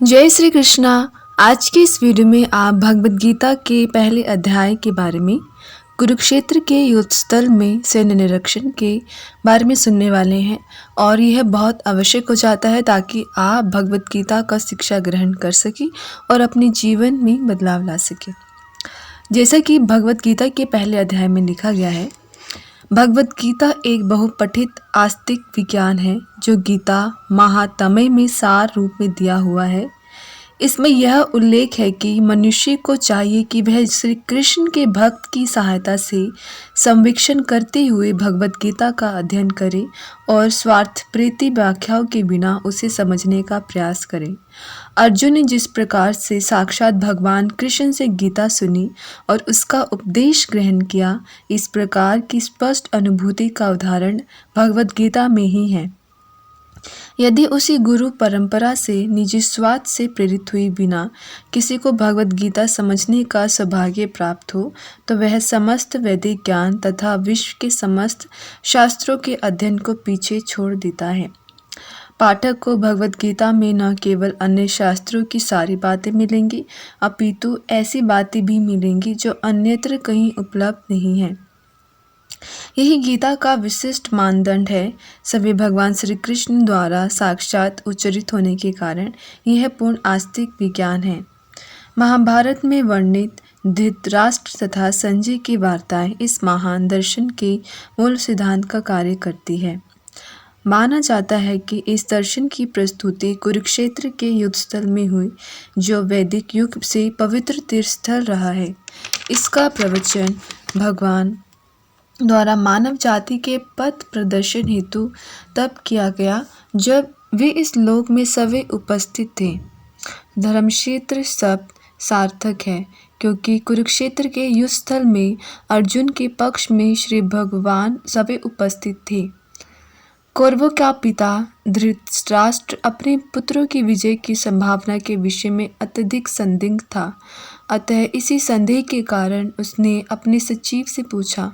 जय श्री कृष्णा। आज के इस वीडियो में आप भगवद गीता के पहले अध्याय के बारे में, कुरुक्षेत्र के युद्ध स्थल में सैन्य निरीक्षण के बारे में सुनने वाले हैं। और यह बहुत आवश्यक हो जाता है ताकि आप भगवद गीता का शिक्षा ग्रहण कर सकें और अपने जीवन में बदलाव ला सकें। जैसा कि भगवद गीता के पहले अध्याय में लिखा गया है, भगवद गीता एक बहुपठित आस्तिक विज्ञान है जो गीता महात्म्य में सार रूप में दिया हुआ है। इसमें यह उल्लेख है कि मनुष्य को चाहिए कि वह श्री कृष्ण के भक्त की सहायता से संवीक्षण करते हुए भगवद गीता का अध्ययन करे और स्वार्थप्रीति व्याख्याओं के बिना उसे समझने का प्रयास करे। अर्जुन ने जिस प्रकार से साक्षात भगवान कृष्ण से गीता सुनी और उसका उपदेश ग्रहण किया, इस प्रकार की स्पष्ट अनुभूति का उदाहरण भगवद गीता में ही है। यदि उसी गुरु परंपरा से निजी स्वार्थ से प्रेरित हुई बिना किसी को भगवद गीता समझने का सौभाग्य प्राप्त हो, तो वह समस्त वैदिक ज्ञान तथा विश्व के समस्त शास्त्रों के अध्ययन को पीछे छोड़ देता है। पाठक को भगवद गीता में न केवल अन्य शास्त्रों की सारी बातें मिलेंगी, अपितु ऐसी बातें भी मिलेंगी जो अन्यत्र कहीं उपलब्ध नहीं है। यही गीता का विशिष्ट मानदंड है। सभी भगवान श्री कृष्ण द्वारा साक्षात उच्चरित होने के कारण यह पूर्ण आस्तिक विज्ञान है। महाभारत में वर्णित धृतराष्ट्र तथा संजय की वार्ताएं इस महान दर्शन के मूल सिद्धांत का कार्य करती है। माना जाता है कि इस दर्शन की प्रस्तुति कुरुक्षेत्र के युद्ध स्थल में हुई, जो वैदिक युग से पवित्र तीर्थस्थल रहा है। इसका प्रवचन भगवान द्वारा मानव जाति के पथ प्रदर्शन हेतु तब किया गया जब वे इस लोक में सवे उपस्थित थे। धर्मक्षेत्र शब्द सार्थक है क्योंकि कुरुक्षेत्र के युद्ध स्थल में अर्जुन के पक्ष में श्री भगवान सवे उपस्थित थे। कौरवों का पिता धृतराष्ट्र अपने पुत्रों की विजय की संभावना के विषय में अत्यधिक संदिग्ध था। अतः इसी संदेह के कारण उसने अपने सचिव से पूछा।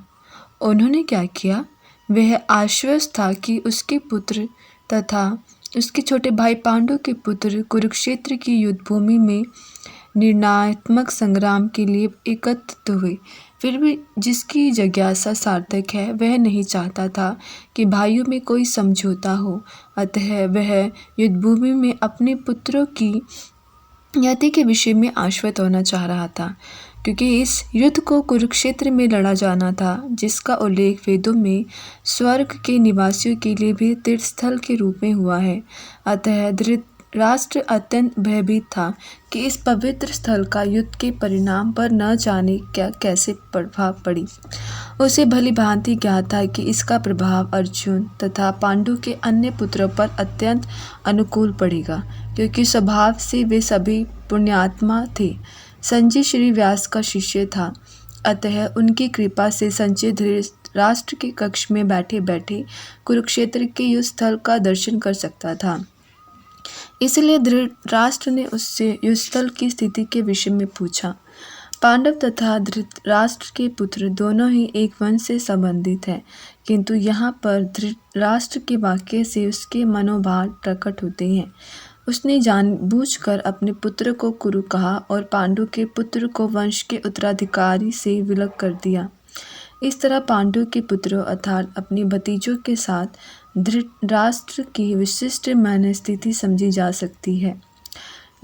उन्होंने क्या किया? वह आश्वस्त था कि उसके पुत्र तथा उसके छोटे भाई पांडु के पुत्र कुरुक्षेत्र की युद्ध भूमि में निर्णयात्मक संग्राम के लिए एकत्रित हुए। फिर भी जिसकी जिज्ञासा सार्थक है, वह नहीं चाहता था कि भाइयों में कोई समझौता हो। अतः वह युद्ध भूमि में अपने पुत्रों की यति के विषय में आश्वस्त होना चाह रहा था, क्योंकि इस युद्ध को कुरुक्षेत्र में लड़ा जाना था, जिसका उल्लेख वेदों में स्वर्ग के निवासियों के लिए भी तीर्थस्थल के रूप में हुआ है। अतः धृतराष्ट्र अत्यंत भयभीत था कि इस पवित्र स्थल का युद्ध के परिणाम पर न जाने क्या कैसे प्रभाव पड़ी। उसे भली भांति ज्ञात था कि इसका प्रभाव अर्जुन तथा पांडु के अन्य पुत्रों पर अत्यंत अनुकूल पड़ेगा, क्योंकि स्वभाव से वे सभी पुण्यात्मा थे। संजय श्री व्यास का शिष्य था, अतः उनकी कृपा से संजय धृतराष्ट्र के कक्ष में बैठे बैठे कुरुक्षेत्र के युद्ध स्थल का दर्शन कर सकता था। इसलिए धृतराष्ट्र ने उससे युद्ध स्थल की स्थिति के विषय में पूछा। पांडव तथा धृतराष्ट्र के पुत्र दोनों ही एक वंश से संबंधित हैं, किंतु यहाँ पर धृतराष्ट्र के वाक्य से उसके मनोभाव प्रकट होते हैं। उसने जानबूझकर अपने पुत्र को कुरु कहा और पांडु के पुत्र को वंश के उत्तराधिकारी से विलग कर दिया। इस तरह पांडु के पुत्रों अर्थात अपने भतीजों के साथ धृतराष्ट्र की विशिष्ट मनस्थिति समझी जा सकती है।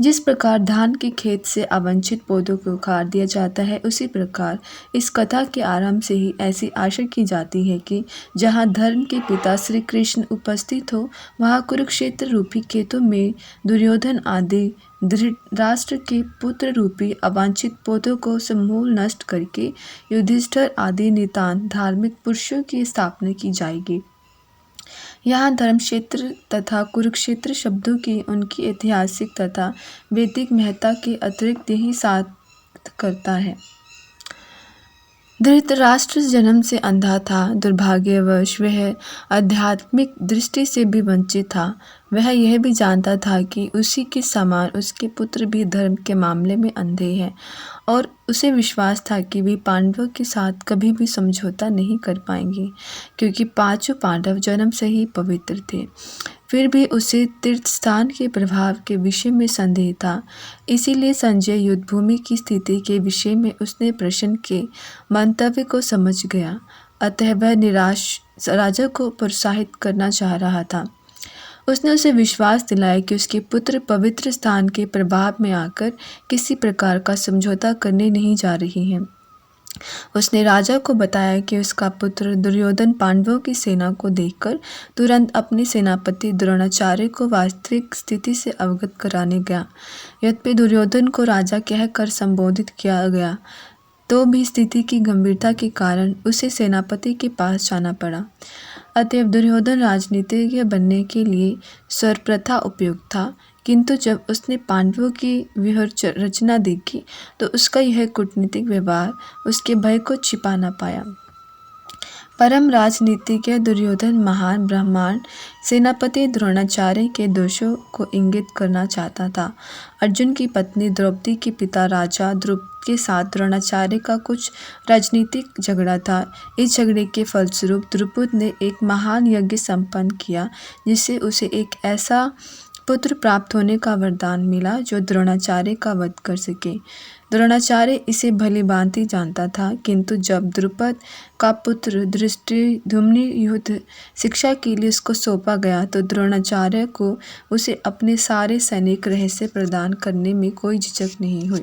जिस प्रकार धान के खेत से अवांछित पौधों को उखाड़ दिया जाता है, उसी प्रकार इस कथा के आरंभ से ही ऐसी आशा की जाती है कि जहाँ धर्म के पिता श्री कृष्ण उपस्थित हो, वहाँ कुरुक्षेत्र रूपी खेतों में दुर्योधन आदि धृतराष्ट्र के पुत्र रूपी अवांछित पौधों को समूल नष्ट करके युधिष्ठिर आदि नितांत धार्मिक पुरुषों की स्थापना की जाएगी। यहाँ धर्मक्षेत्र तथा कुरुक्षेत्र शब्दों की उनकी ऐतिहासिक तथा वैदिक महत्ता के अतिरिक्त यही साथ करता है। धृतराष्ट्र जन्म से अंधा था। दुर्भाग्यवश वह आध्यात्मिक दृष्टि से भी वंचित था। वह यह भी जानता था कि उसी के समान उसके पुत्र भी धर्म के मामले में अंधे हैं, और उसे विश्वास था कि वे पांडवों के साथ कभी भी समझौता नहीं कर पाएंगे, क्योंकि पांचों पांडव जन्म से ही पवित्र थे। फिर भी उसे तीर्थस्थान के प्रभाव के विषय में संदेह था। इसीलिए संजय युद्धभूमि की स्थिति के विषय में उसने प्रश्न के मंतव्य को समझ गया। अतः वह निराश राजा को प्रोत्साहित करना चाह रहा था। उसने उसे विश्वास दिलाया कि उसके पुत्र पवित्र स्थान के प्रभाव में आकर किसी प्रकार का समझौता करने नहीं जा रही हैं। उसने राजा को बताया कि उसका पुत्र दुर्योधन पांडवों की सेना को देखकर तुरंत अपने सेनापति द्रोणाचार्य को वास्तविक स्थिति से अवगत कराने गया। यद्यपि दुर्योधन को राजा कहकर संबोधित किया गया, तो भी स्थिति की गंभीरता के कारण उसे सेनापति के पास जाना पड़ा। अतएव दुर्योधन राजनीतिज्ञ बनने के लिए सर्वप्रथा उपयुक्त था, किंतु जब उसने पांडवों की व्यूह रचना देखी तो उसका यह कूटनीतिक व्यवहार उसके भय को छिपा न पाया। परम राजनीतिज्ञ दुर्योधन महान ब्राह्मण सेनापति द्रोणाचार्य के दोषों को इंगित करना चाहता था। अर्जुन की पत्नी द्रौपदी के पिता राजा ध्रुव के साथ द्रोणाचार्य का कुछ राजनीतिक झगड़ा था। इस झगड़े के फलस्वरूप द्रुपद ने एक महान यज्ञ संपन्न किया, जिससे उसे एक ऐसा पुत्र प्राप्त होने का वरदान मिला जो द्रोणाचार्य का वध कर सके। द्रोणाचार्य इसे भली भांति जानता था, किंतु जब द्रुपद का पुत्र धृष्टद्युम्न युद्ध शिक्षा के लिए उसको सौंपा गया तो द्रोणाचार्य को उसे अपने सारे सैनिक रहस्य प्रदान करने में कोई झिझक नहीं हुई।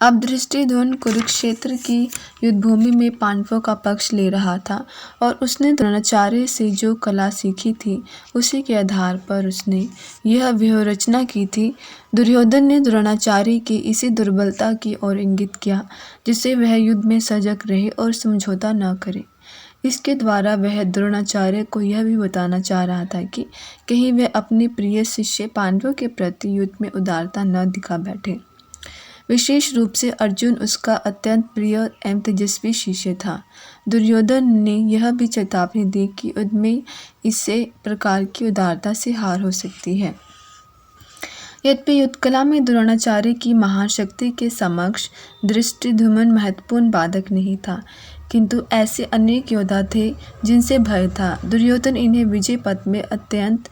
अब धृष्टद्युम्न कुरुक्षेत्र की युद्धभूमि में पांडवों का पक्ष ले रहा था और उसने द्रोणाचार्य से जो कला सीखी थी उसी के आधार पर उसने यह व्यूह रचना की थी। दुर्योधन ने द्रोणाचार्य की इसी दुर्बलता की ओर इंगित किया, जिससे वह युद्ध में सजग रहे और समझौता न करे। इसके द्वारा वह द्रोणाचार्य को यह भी बताना चाह रहा था कि कहीं वह अपने प्रिय शिष्य पांडवों के प्रति युद्ध में उदारता न दिखा बैठे। विशेष रूप से अर्जुन उसका अत्यंत प्रिय एवं तेजस्वी शिष्य था। दुर्योधन ने यह भी चेतावनी दी कि युद्ध में इसी प्रकार की उदारता से हार हो सकती है। यद्यपि युद्ध कला में द्रोणाचार्य की महान शक्ति के समक्ष धृष्टद्युम्न महत्वपूर्ण बाधक नहीं था, किंतु ऐसे अनेक योद्धा थे जिनसे भय था। दुर्योधन इन्हें विजय पथ में अत्यंत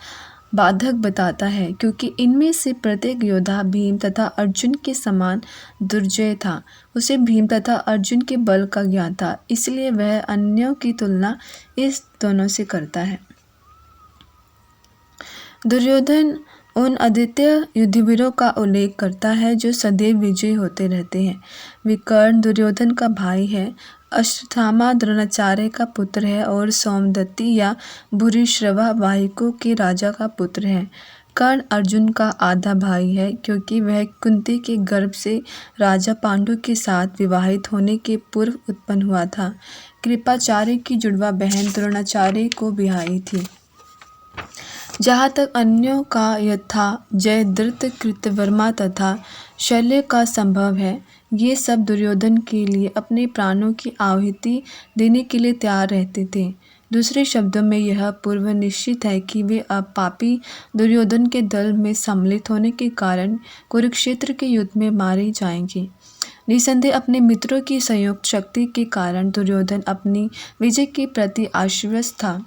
बाधक बताता है, क्योंकि इनमें से प्रत्येक योद्धा भीम तथा अर्जुन के समान दुर्जय था। उसे भीम तथा अर्जुन के बल का ज्ञान था, इसलिए वह अन्यों की तुलना इस दोनों से करता है। दुर्योधन उन अद्वितीय युद्धवीरों का उल्लेख करता है जो सदैव विजयी होते रहते हैं। विकर्ण दुर्योधन का भाई है, अश्वत्थामा द्रोणाचार्य का पुत्र है और सोमदत्ती या भूरिश्रवा वाहिकों के राजा का पुत्र है। कर्ण अर्जुन का आधा भाई है, क्योंकि वह कुंती के गर्भ से राजा पांडु के साथ विवाहित होने के पूर्व उत्पन्न हुआ था। कृपाचार्य की जुड़वा बहन द्रोणाचार्य को ब्याही थी। जहाँ तक अन्यों का यथा जयद्रथ, कृतवर्मा तथा शल्य का संभव है, ये सब दुर्योधन के लिए अपने प्राणों की आहुति देने के लिए तैयार रहते थे। दूसरे शब्दों में यह पूर्व निश्चित है कि वे अब पापी दुर्योधन के दल में सम्मिलित होने के कारण कुरुक्षेत्र के युद्ध में मारे जाएंगे। निसंदेह अपने मित्रों की संयुक्त शक्ति के कारण दुर्योधन अपनी विजय के प्रति आश्वस्त था।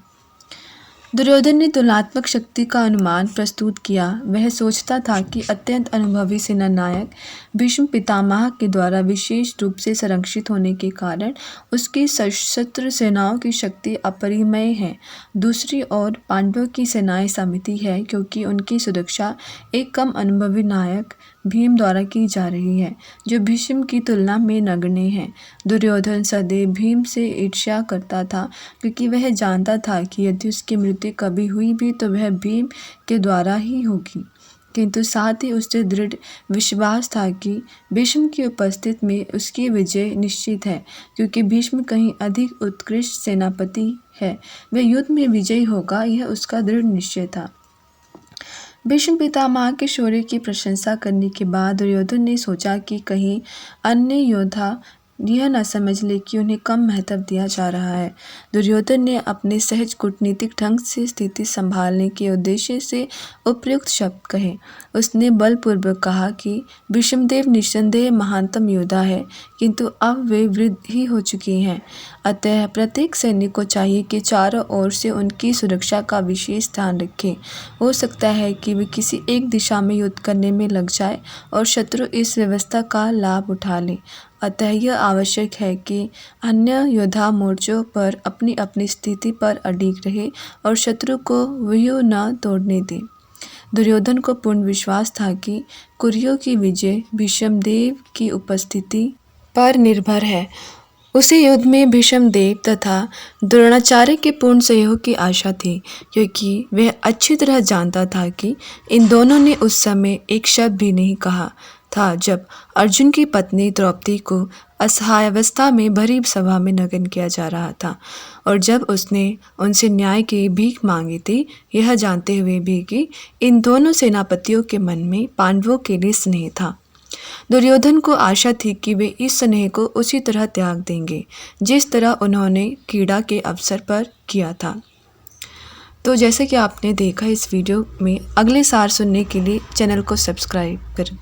दुर्योधन ने तुलनात्मक शक्ति का अनुमान प्रस्तुत किया। वह सोचता था कि अत्यंत अनुभवी सेनानायक भीष्म पितामह के द्वारा विशेष रूप से संरक्षित होने के कारण उसकी सशस्त्र सेनाओं की शक्ति अपरिमेय है। दूसरी ओर पांडवों की सेनाएं समिति है, क्योंकि उनकी सुरक्षा एक कम अनुभवी नायक भीम द्वारा की जा रही है, जो भीष्म की तुलना में नगण्य है। दुर्योधन सदैव भीम से ईर्ष्या करता था, क्योंकि वह जानता था कि यदि उसकी मृत्यु कभी हुई भी तो वह भीम के द्वारा ही होगी, किंतु साथ ही उसे दृढ़ विश्वास था कि भीष्म की उपस्थिति में उसकी विजय निश्चित है, क्योंकि भीष्म कहीं अधिक उत्कृष्ट सेनापति है। वह युद्ध में विजयी होगा, यह उसका दृढ़ निश्चय था। भीष्म पितामह के शौर्य की प्रशंसा करने के बाद दुर्योधन ने सोचा कि कहीं अन्य योद्धा यह न समझ ले कि उन्हें कम महत्व दिया जा रहा है। दुर्योधन ने अपने सहज कूटनीतिक ढंग से स्थिति संभालने के उद्देश्य से उपयुक्त शब्द कहे। उसने बलपूर्वक कहा कि भीष्मदेव निस्संदेह महानतम योद्धा है, किंतु अब वे वृद्ध ही हो चुके हैं। अतः प्रत्येक सैनिक को चाहिए कि चारों ओर से उनकी सुरक्षा का विशेष ध्यान रखे। हो सकता है कि वे किसी एक दिशा में युद्ध करने में लग जाए और शत्रु इस व्यवस्था का लाभ उठा ले। अतः यह आवश्यक है कि अन्य योद्धा मोर्चों पर अपनी अपनी स्थिति पर अडिग रहे और शत्रु को व्यूह न तोड़ने दे। दुर्योधन को पूर्ण विश्वास था कि कुरियों की विजय भीष्मदेव की उपस्थिति पर निर्भर है। उसे युद्ध में भीष्मदेव तथा द्रोणाचार्य के पूर्ण सहयोग की आशा थी, क्योंकि वह अच्छी तरह जानता था कि इन दोनों ने उस समय एक शब्द भी नहीं कहा था जब अर्जुन की पत्नी द्रौपदी को असहायावस्था में भरी सभा में नग्न किया जा रहा था, और जब उसने उनसे न्याय की भीख मांगी थी, यह जानते हुए भी कि इन दोनों सेनापतियों के मन में पांडवों के लिए स्नेह था। दुर्योधन को आशा थी कि वे इस स्नेह को उसी तरह त्याग देंगे जिस तरह उन्होंने क्रीड़ा के अवसर पर किया था। तो जैसे कि आपने देखा इस वीडियो में, अगले सार सुनने के लिए चैनल को सब्सक्राइब करें।